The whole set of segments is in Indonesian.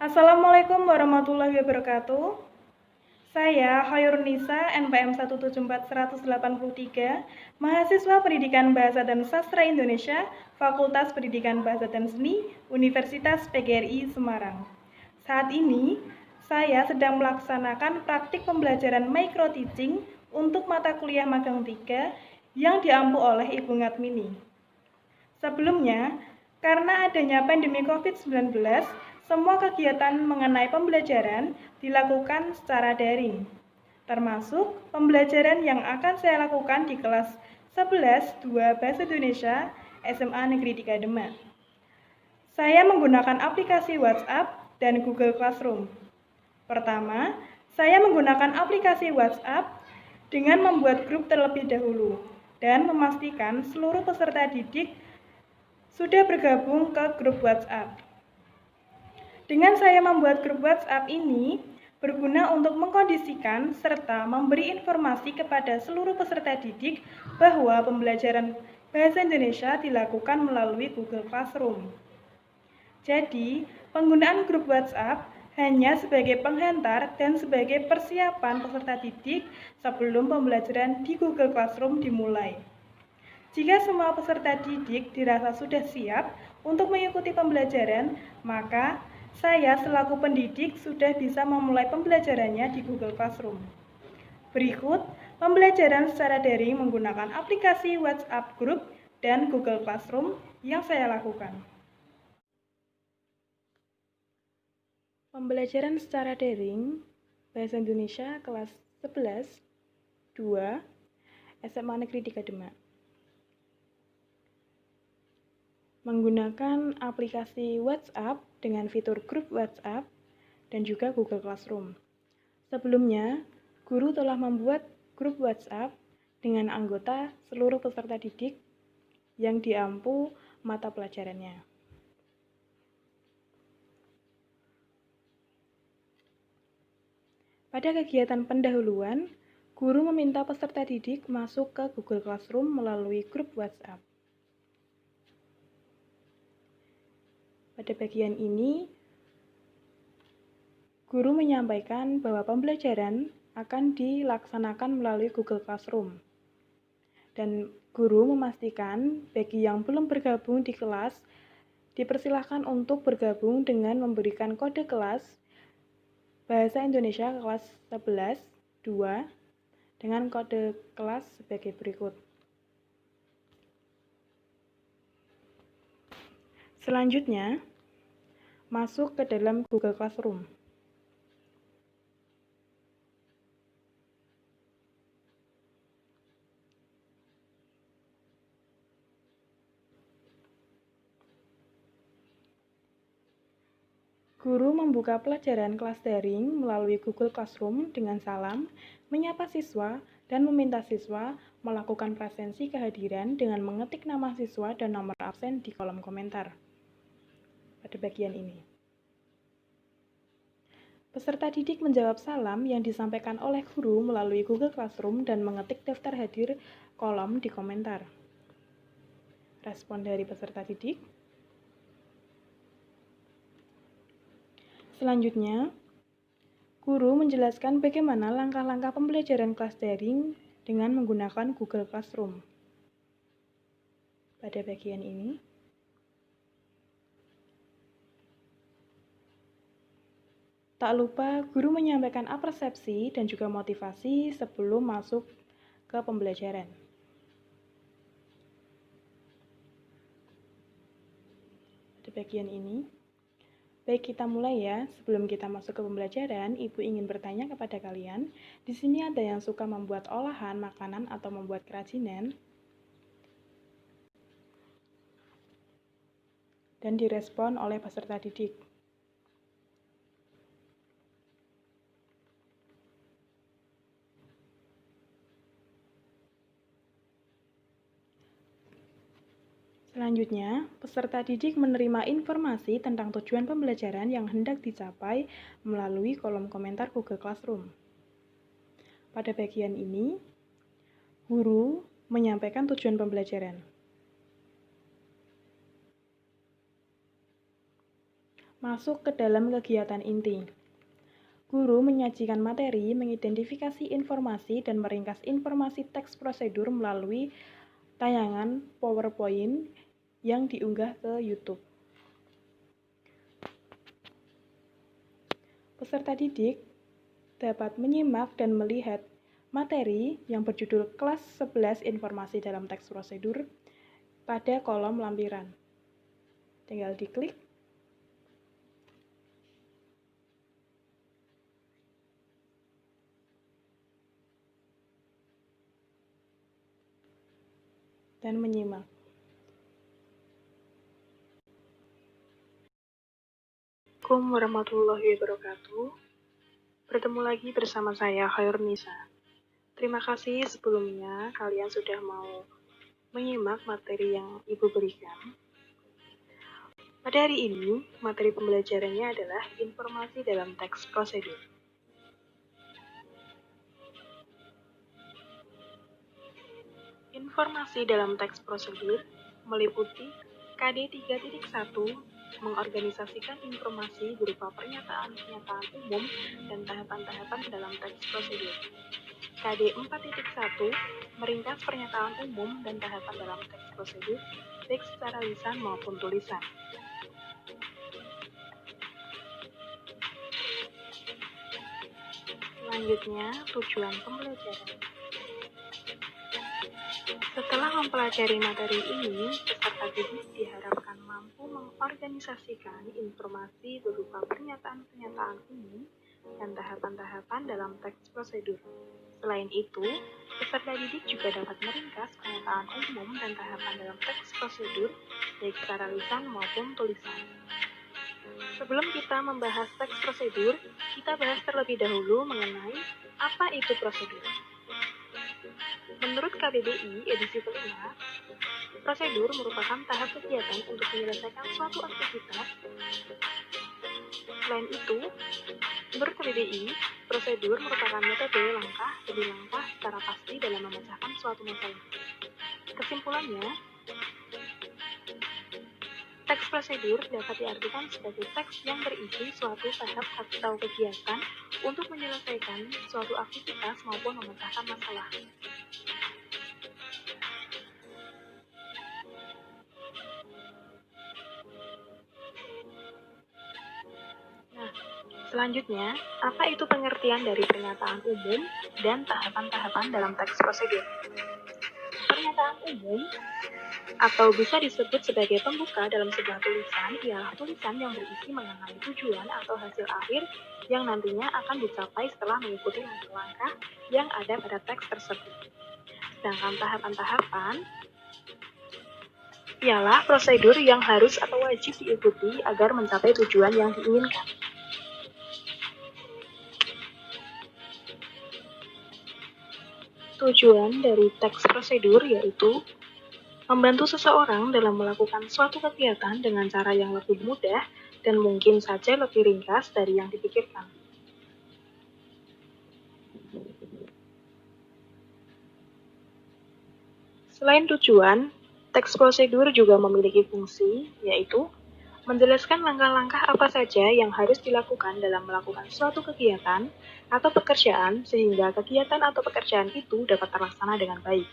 Assalamualaikum warahmatullahi wabarakatuh. Saya Hoyrunisa, NPM 174-183, mahasiswa Pendidikan Bahasa dan Sastra Indonesia, Fakultas Pendidikan Bahasa dan Seni, Universitas PGRI Semarang. Saat ini, saya sedang melaksanakan praktik pembelajaran micro teaching untuk mata kuliah magang 3 yang diampu oleh Ibu Ngatmini. Sebelumnya, karena adanya pandemi COVID-19, semua kegiatan mengenai pembelajaran dilakukan secara daring, termasuk pembelajaran yang akan saya lakukan di kelas 11-2 Bahasa Indonesia SMA Negeri 3 Demak. Saya menggunakan aplikasi WhatsApp dan Google Classroom. Pertama, saya menggunakan aplikasi WhatsApp dengan membuat grup terlebih dahulu dan memastikan seluruh peserta didik sudah bergabung ke grup WhatsApp. Dengan saya membuat grup WhatsApp ini berguna untuk mengkondisikan serta memberi informasi kepada seluruh peserta didik bahwa pembelajaran bahasa Indonesia dilakukan melalui Google Classroom. Jadi, penggunaan grup WhatsApp hanya sebagai penghantar dan sebagai persiapan peserta didik sebelum pembelajaran di Google Classroom dimulai. Jika semua peserta didik dirasa sudah siap untuk mengikuti pembelajaran, maka saya selaku pendidik sudah bisa memulai pembelajarannya di Google Classroom. Berikut pembelajaran secara daring menggunakan aplikasi WhatsApp Group dan Google Classroom yang saya lakukan. Pembelajaran secara daring Bahasa Indonesia kelas 11 2 SMA Negeri 3 Demak. Menggunakan aplikasi WhatsApp dengan fitur grup WhatsApp dan juga Google Classroom. Sebelumnya, guru telah membuat grup WhatsApp dengan anggota seluruh peserta didik yang diampu mata pelajarannya. Pada kegiatan pendahuluan, guru meminta peserta didik masuk ke Google Classroom melalui grup WhatsApp. Pada bagian ini, guru menyampaikan bahwa pembelajaran akan dilaksanakan melalui Google Classroom. Dan guru memastikan bagi yang belum bergabung di kelas, dipersilahkan untuk bergabung dengan memberikan kode kelas Bahasa Indonesia kelas 11, 2, dengan kode kelas sebagai berikut. Selanjutnya, masuk ke dalam Google Classroom. Guru membuka pelajaran kelas daring melalui Google Classroom dengan salam, menyapa siswa, dan meminta siswa melakukan presensi kehadiran dengan mengetik nama siswa dan nomor absen di kolom komentar. Pada bagian ini, peserta didik menjawab salam yang disampaikan oleh guru melalui Google Classroom dan mengetik daftar hadir kolom di komentar. Respon dari peserta didik. Selanjutnya, guru menjelaskan bagaimana langkah-langkah pembelajaran kelas daring dengan menggunakan Google Classroom. Pada bagian ini, tak lupa guru menyampaikan persepsi dan juga motivasi sebelum masuk ke pembelajaran. Pada bagian ini, baik, kita mulai ya. Sebelum kita masuk ke pembelajaran, Ibu ingin bertanya kepada kalian. Di sini ada yang suka membuat olahan, makanan, atau membuat kerajinan? Dan direspon oleh peserta didik. Selanjutnya, peserta didik menerima informasi tentang tujuan pembelajaran yang hendak dicapai melalui kolom komentar Google Classroom. Pada bagian ini, guru menyampaikan tujuan pembelajaran. Masuk ke dalam kegiatan inti. Guru menyajikan materi, mengidentifikasi informasi, dan meringkas informasi teks prosedur melalui tayangan PowerPoint yang diunggah ke YouTube. Peserta didik dapat menyimak dan melihat materi yang berjudul Kelas 11 Informasi dalam Teks Prosedur pada kolom lampiran. Tinggal diklik. Dan menyimak. Assalamualaikum warahmatullahi wabarakatuh. Bertemu lagi bersama saya, Khairunisa. Terima kasih sebelumnya kalian sudah mau menyimak materi yang Ibu berikan. Pada hari ini, materi pembelajarannya adalah informasi dalam teks prosedur. Informasi dalam teks prosedur meliputi KD 3.1 mengorganisasikan informasi berupa pernyataan-pernyataan umum dan tahapan-tahapan dalam teks prosedur. KD 4.1 meringkas pernyataan umum dan tahapan dalam teks prosedur, baik secara lisan maupun tulisan. Selanjutnya, tujuan pembelajaran. Setelah mempelajari materi ini, peserta didik diharapkan mampu mengorganisasikan informasi berupa pernyataan-pernyataan umum dan tahapan-tahapan dalam teks prosedur. Selain itu, peserta didik juga dapat meringkas pernyataan umum dan tahapan dalam teks prosedur, baik secara lisan maupun tulisan. Sebelum kita membahas teks prosedur, kita bahas terlebih dahulu mengenai apa itu prosedur. Menurut KBBI edisi kelima, prosedur merupakan tahap kegiatan untuk menyelesaikan suatu aktivitas. Selain itu, menurut KBBI, prosedur merupakan metode langkah demi langkah secara pasti dalam memecahkan suatu masalah. Kesimpulannya, teks prosedur dapat diartikan sebagai teks yang berisi suatu tahap atau kegiatan untuk menyelesaikan suatu aktivitas maupun memecahkan masalah. Selanjutnya, apa itu pengertian dari pernyataan umum dan tahapan-tahapan dalam teks prosedur? Pernyataan umum atau bisa disebut sebagai pembuka dalam sebuah tulisan ialah tulisan yang berisi mengenai tujuan atau hasil akhir yang nantinya akan dicapai setelah mengikuti langkah-langkah yang ada pada teks tersebut. Sedangkan tahapan-tahapan ialah prosedur yang harus atau wajib diikuti agar mencapai tujuan yang diinginkan. Tujuan dari teks prosedur yaitu membantu seseorang dalam melakukan suatu kegiatan dengan cara yang lebih mudah dan mungkin saja lebih ringkas dari yang dipikirkan. Selain tujuan, teks prosedur juga memiliki fungsi, yaitu menjelaskan langkah-langkah apa saja yang harus dilakukan dalam melakukan suatu kegiatan atau pekerjaan sehingga kegiatan atau pekerjaan itu dapat terlaksana dengan baik.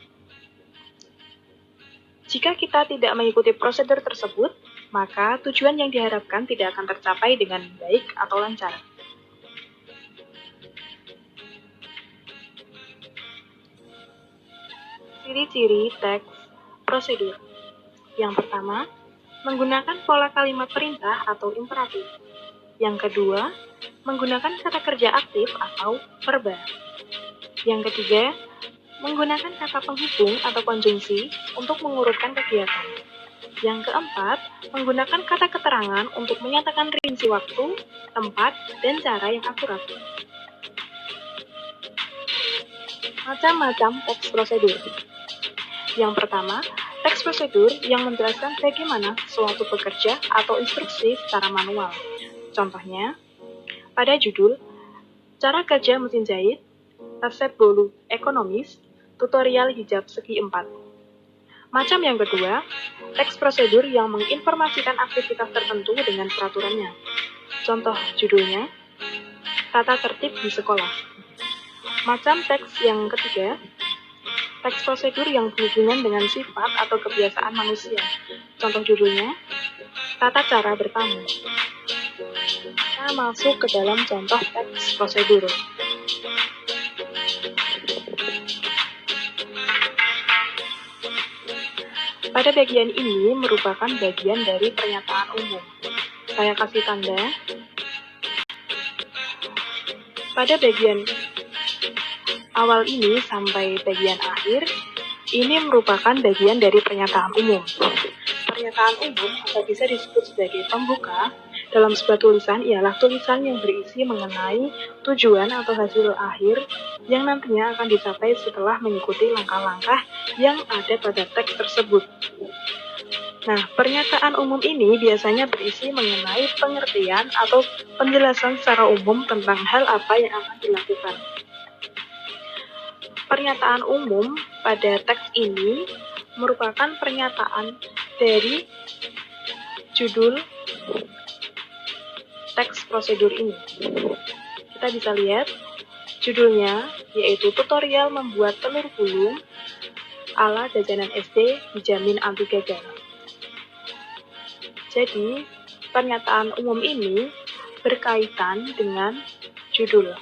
Jika kita tidak mengikuti prosedur tersebut, maka tujuan yang diharapkan tidak akan tercapai dengan baik atau lancar. Ciri-ciri teks prosedur. Yang pertama, menggunakan pola kalimat perintah atau imperatif. Yang kedua, menggunakan kata kerja aktif atau verba. Yang ketiga, menggunakan kata penghubung atau konjungsi untuk mengurutkan kegiatan. Yang keempat, menggunakan kata keterangan untuk menyatakan rinci waktu, tempat, dan cara yang akurat. Macam-macam teks prosedur. Yang pertama, teks prosedur yang menjelaskan bagaimana suatu bekerja atau instruksi secara manual. Contohnya, pada judul, cara kerja mesin jahit, resep bolu ekonomis, tutorial hijab segi 4. Macam yang kedua, teks prosedur yang menginformasikan aktivitas tertentu dengan peraturannya. Contoh judulnya, tata tertib di sekolah. Macam teks yang ketiga, teks prosedur yang berhubungan dengan sifat atau kebiasaan manusia. Contoh judulnya, tata cara bertamu. Kita masuk ke dalam contoh teks prosedur. Pada bagian ini merupakan bagian dari pernyataan umum. Saya kasih tanda. Pada bagian awal ini sampai bagian akhir, ini merupakan bagian dari pernyataan umum. Pernyataan umum atau bisa disebut sebagai pembuka dalam sebuah tulisan ialah tulisan yang berisi mengenai tujuan atau hasil akhir yang nantinya akan dicapai setelah mengikuti langkah-langkah yang ada pada teks tersebut. Nah, pernyataan umum ini biasanya berisi mengenai pengertian atau penjelasan secara umum tentang hal apa yang akan dilakukan. Pernyataan umum pada teks ini merupakan pernyataan dari judul teks prosedur ini. Kita bisa lihat judulnya yaitu tutorial membuat telur gulung ala jajanan SD dijamin anti gagal. Jadi, pernyataan umum ini berkaitan dengan judul.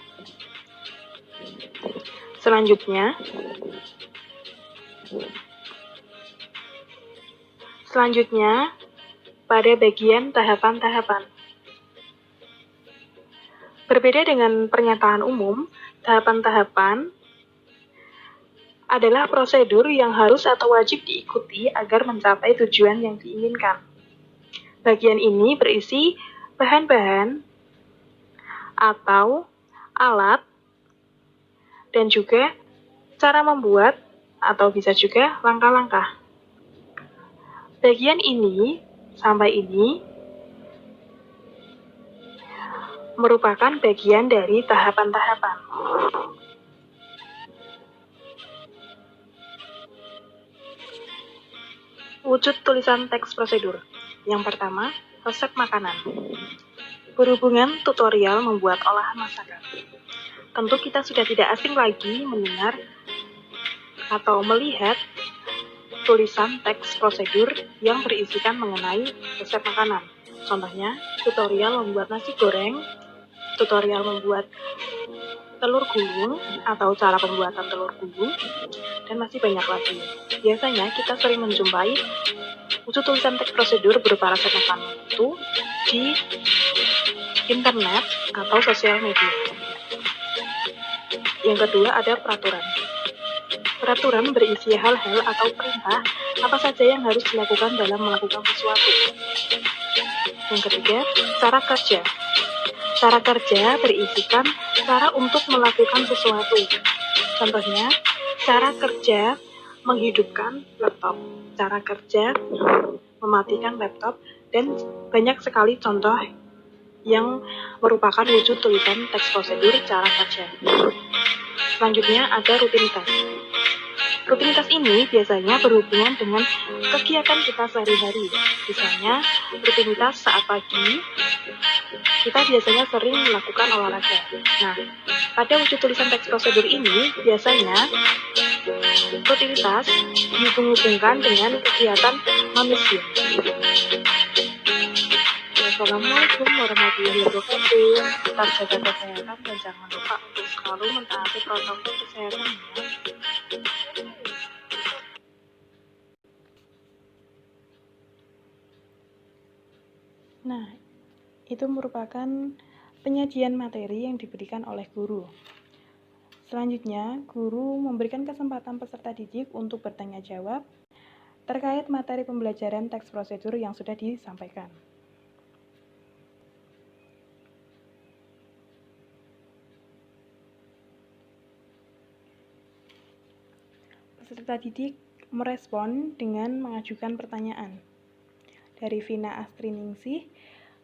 Selanjutnya, pada bagian tahapan-tahapan. Berbeda dengan pernyataan umum, tahapan-tahapan adalah prosedur yang harus atau wajib diikuti agar mencapai tujuan yang diinginkan. Bagian ini berisi bahan-bahan atau alat dan juga cara membuat atau bisa juga langkah-langkah. Bagian ini sampai ini merupakan bagian dari tahapan-tahapan. Wujud tulisan teks prosedur. Yang pertama, resep makanan. Berhubungan tutorial membuat olahan masakan. Tentu kita sudah tidak asing lagi mendengar atau melihat tulisan teks prosedur yang berisikan mengenai resep makanan. Contohnya, tutorial membuat nasi goreng, tutorial membuat telur gulung atau cara pembuatan telur gulung, dan masih banyak lagi. Biasanya kita sering menjumpai wujud tulisan teks prosedur berupa resep makanan itu di internet atau sosial media. Yang kedua ada peraturan. Peraturan berisi hal-hal atau perintah apa saja yang harus dilakukan dalam melakukan sesuatu. Yang ketiga, cara kerja. Cara kerja berisikan cara untuk melakukan sesuatu. Contohnya, cara kerja menghidupkan laptop, cara kerja mematikan laptop, dan banyak sekali contoh yang merupakan wujud tulisan teks prosedur cara kerja. Selanjutnya ada rutinitas. Rutinitas ini biasanya berhubungan dengan kegiatan kita sehari-hari. Misalnya, rutinitas saat pagi, kita biasanya sering melakukan olahraga. Nah, pada wujud tulisan teks prosedur ini, biasanya rutinitas dihubung-hubungkan dengan kegiatan manusia. Assalamualaikum warahmatullahi wabarakatuh. Tetap jaga kesehatan dan jangan lupa untuk selalu mentaati protokol kesehatan ya. Nah, itu merupakan penyajian materi yang diberikan oleh guru. Selanjutnya, guru memberikan kesempatan peserta didik untuk bertanya jawab terkait materi pembelajaran teks prosedur yang sudah disampaikan. Peserta didik merespon dengan mengajukan pertanyaan. Dari Vina Astriningsih,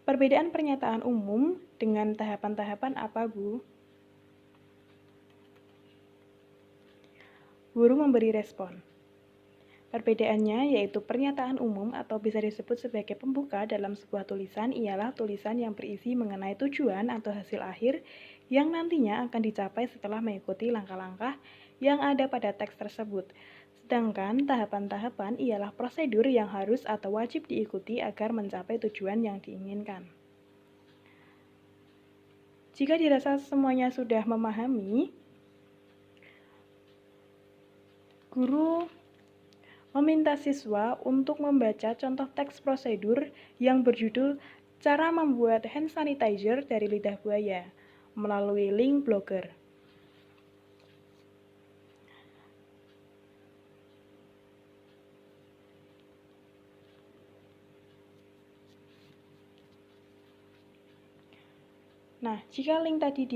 perbedaan pernyataan umum dengan tahapan-tahapan apa, Bu? Guru memberi respon. Perbedaannya yaitu pernyataan umum atau bisa disebut sebagai pembuka dalam sebuah tulisan ialah tulisan yang berisi mengenai tujuan atau hasil akhir yang nantinya akan dicapai setelah mengikuti langkah-langkah yang ada pada teks tersebut. Sedangkan tahapan-tahapan ialah prosedur yang harus atau wajib diikuti agar mencapai tujuan yang diinginkan. Jika dirasa semuanya sudah memahami, guru meminta siswa untuk membaca contoh teks prosedur yang berjudul Cara Membuat Hand Sanitizer dari Lidah Buaya melalui link Blogger. Nah, jika link tadi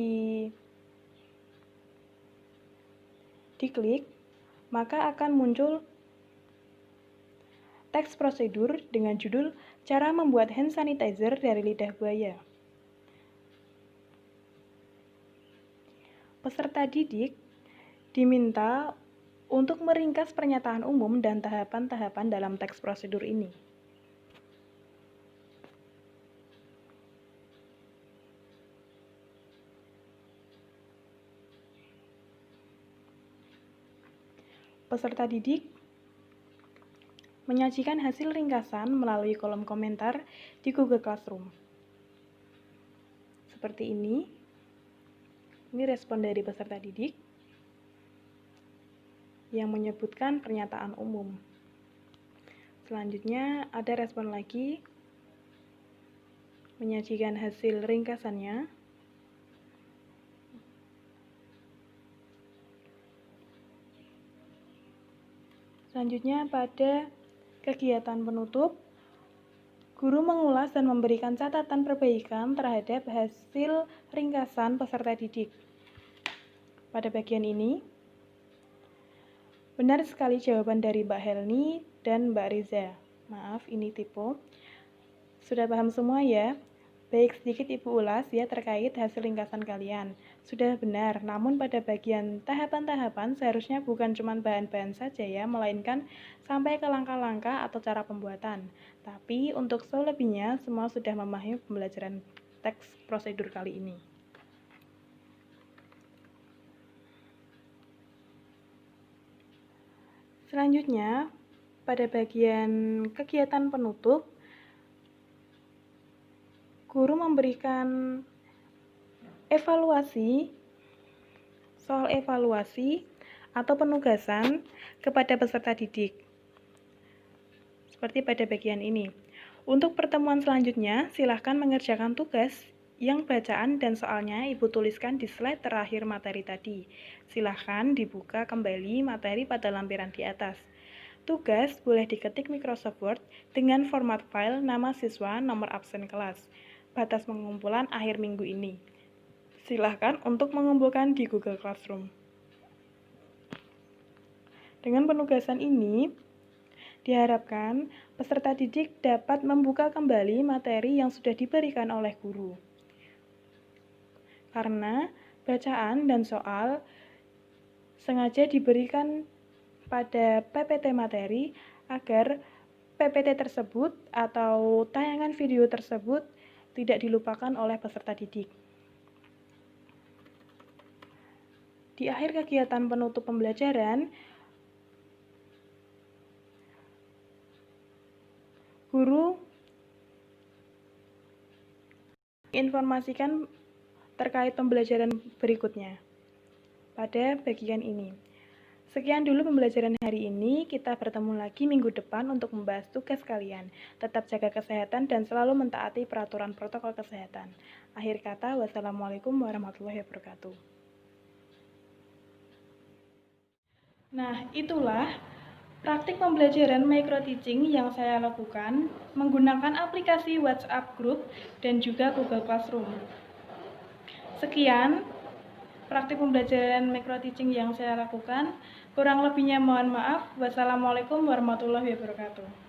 diklik, maka akan muncul teks prosedur dengan judul Cara Membuat Hand Sanitizer dari Lidah Buaya. Peserta didik diminta untuk meringkas pernyataan umum dan tahapan-tahapan dalam teks prosedur ini. Peserta didik menyajikan hasil ringkasan melalui kolom komentar di Google Classroom. Seperti ini. Ini respon dari peserta didik yang menyebutkan pernyataan umum. Selanjutnya ada respon lagi menyajikan hasil ringkasannya. Selanjutnya pada kegiatan penutup, guru mengulas dan memberikan catatan perbaikan terhadap hasil ringkasan peserta didik. Pada bagian ini, benar sekali jawaban dari Mbak Helni dan Mbak Riza. Maaf, ini typo. Sudah paham semua ya? Baik, sedikit Ibu ulas ya terkait hasil ringkasan kalian. Sudah benar, namun pada bagian tahapan-tahapan seharusnya bukan cuma bahan-bahan saja ya, melainkan sampai ke langkah-langkah atau cara pembuatan. Tapi untuk selebihnya semua sudah memahami pembelajaran teks prosedur kali ini. Selanjutnya, pada bagian kegiatan penutup, guru memberikan soal evaluasi atau penugasan kepada peserta didik. Seperti pada bagian ini. Untuk pertemuan selanjutnya, silakan mengerjakan tugas yang bacaan dan soalnya Ibu tuliskan di slide terakhir materi tadi. Silakan dibuka kembali materi pada lampiran di atas. Tugas boleh diketik Microsoft Word dengan format file nama siswa, nomor absen kelas. Batas pengumpulan akhir minggu ini. Silakan untuk mengumpulkan di Google Classroom. Dengan penugasan ini, diharapkan peserta didik dapat membuka kembali materi yang sudah diberikan oleh guru. Karena bacaan dan soal sengaja diberikan pada PPT materi agar PPT tersebut atau tayangan video tersebut tidak dilupakan oleh peserta didik. Di akhir kegiatan penutup pembelajaran, guru informasikan terkait pembelajaran berikutnya pada bagian ini. Sekian dulu pembelajaran hari ini, kita bertemu lagi minggu depan untuk membahas tugas kalian. Tetap jaga kesehatan dan selalu mentaati peraturan protokol kesehatan. Akhir kata, wassalamualaikum warahmatullahi wabarakatuh. Nah, itulah praktik pembelajaran micro teaching yang saya lakukan menggunakan aplikasi WhatsApp Group dan juga Google Classroom. Sekian praktik pembelajaran micro teaching yang saya lakukan. Kurang lebihnya mohon maaf. Wassalamualaikum warahmatullahi wabarakatuh.